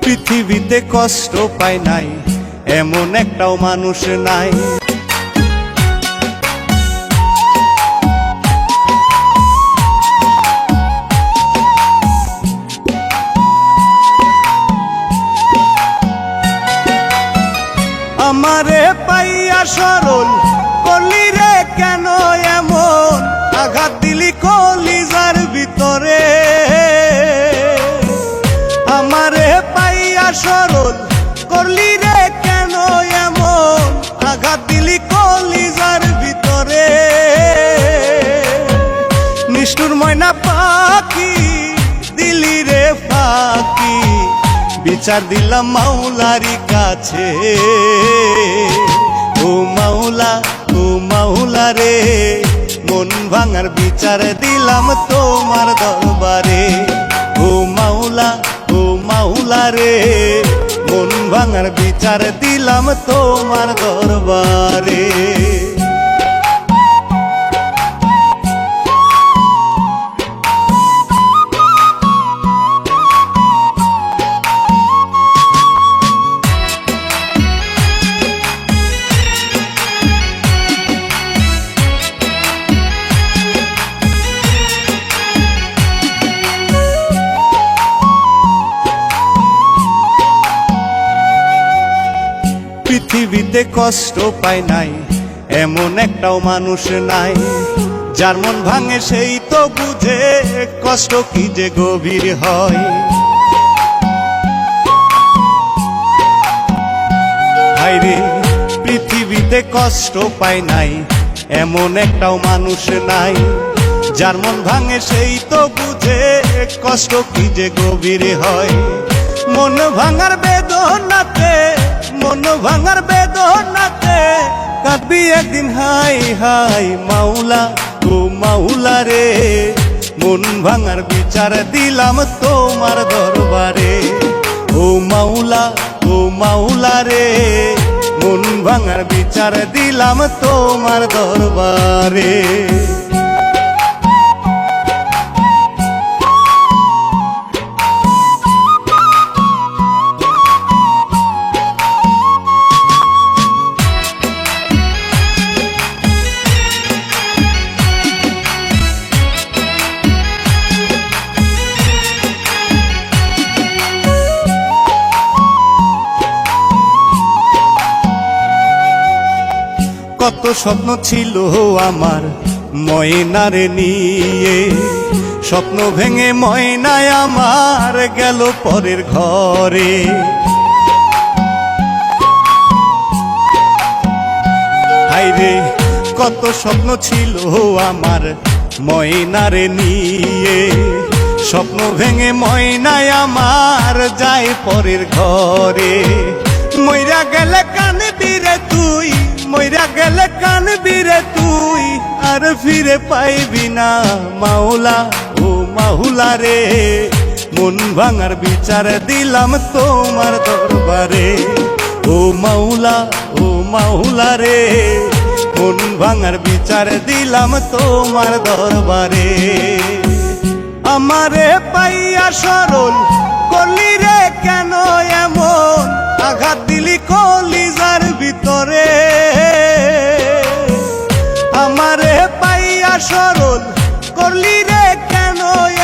পৃথিবীতে কষ্ট পায় নাই এমন একটাও মানুষ নাই। আমারে পাইয়া সরল করলি রে কেন এমন, আঘাত দিলি কলিজার ভিতরে। আমারে পাইয়া সরল করলি রে কেন এমন, আঘাত দিলি কলিজার ভিতরে। নিষ্ঠুর ময়না পাখি দিলি রে ফাঁকি, বিচার দিলাম মাওলারি কাছে। ও মাওলা, ও মাওলা রে, মন ভাঙার বিচার দিলাম তোমার দরবারে। ও মাওলা, ও মাওলা রে, মন ভাঙার বিচার দিলাম তোমার দরবারে। পৃথিবীতে কষ্ট পায় নাই এমন একটাও মানুষ নাই, যার মন ভাঙে সেই তো বুঝে কষ্ট কি যে গভীর হয়। হায়রে পৃথিবীতে কষ্ট পায় নাই এমন একটাও মানুষ নাই, যার মন ভাঙে সেই তো বুঝে কষ্ট কি যে গভীর হয়। মন ভাঙার বেদনাতে, মন ভাঙার বেদনাতে কাঁদবি একদিন হাই হাই। মাওলা, ও মাওলা রে, মন ভাঙার বিচার দিলাম তোমার দরবারে। ও মাওলা, ও মাওলা রে, মন ভাঙার বিচার দিলাম তোমার দরবারে। কত স্বপ্ন ছিল আমার ময়নারে নিয়ে, স্বপ্ন ভেঙে ময়নায় আমার গেল পরের ঘরে। হায়রে কত স্বপ্ন ছিল আমার ময়নারে নিয়ে, স্বপ্ন ভেঙে ময়নায় আমার যায় পরের ঘরে। মইরা গেলে কানবি রে তুই, মইরা গেলে কানবি রে তুই, আর ফিরে পাইবি না। মাওলা, ও মাওলা রে, মন ভাঙার বিচার দিলাম তোমার দরবারে। ও মাওলা, ও মাওলা রে, মন ভাঙার বিচার দিলাম তোমার দরবারে। আমারে পাইয়া সরল করলি রে কেন এমন, আঘাত দিলি কলিজার ভিতরে। আমারে পাইয়া সরল করলি রে কেন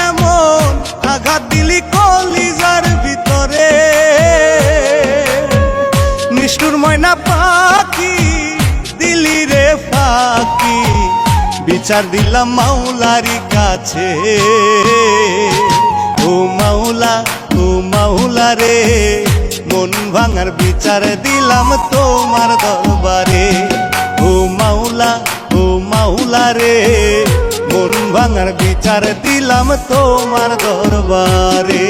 এমন, আঘাত দিলি কলিজার ভিতরে। নিষ্ঠুর ময়না পাখি দিলি রে ফাঁকি, বিচার দিলাম মাওলারি কাছে। ও মাওলা, ও মাওলা রে, মন ভাঙার বিচার দিলাম তোমার দরবারে। ও মাওলা, ও মাওলা রে, মন ভাঙার বিচার দিলাম তোমার দরবারে।